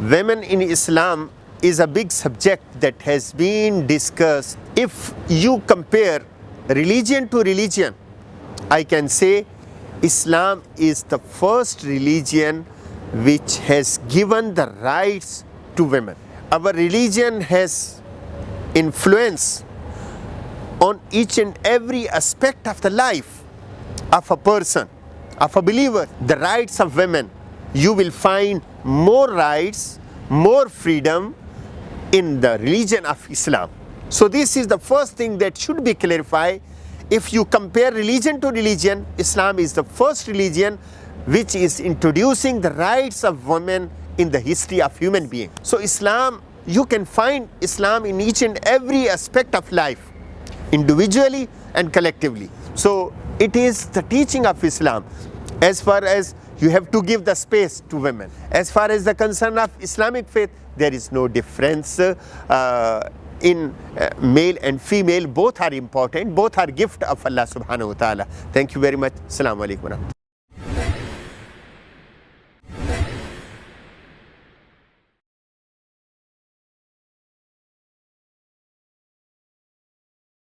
Women in Islam is a big subject that has been discussed. If you compare religion to religion, I can say Islam is the first religion which has given the rights to women. Our religion has influence on each and every aspect of the life of a person, of a believer. The rights of women, you will find more rights, more freedom in the religion of Islam. So this is the first thing that should be clarified. If you compare religion to religion, Islam is the first religion which is introducing the rights of women in the history of human being. So Islam, you can find Islam in each and every aspect of life, individually and collectively. So it is the teaching of Islam. As far as you have to give the space to women. As far as the concern of Islamic faith, there is no difference in male and female. Both are important. Both are gift of Allah subhanahu wa ta'ala. Thank you very much. Assalamu alaikum.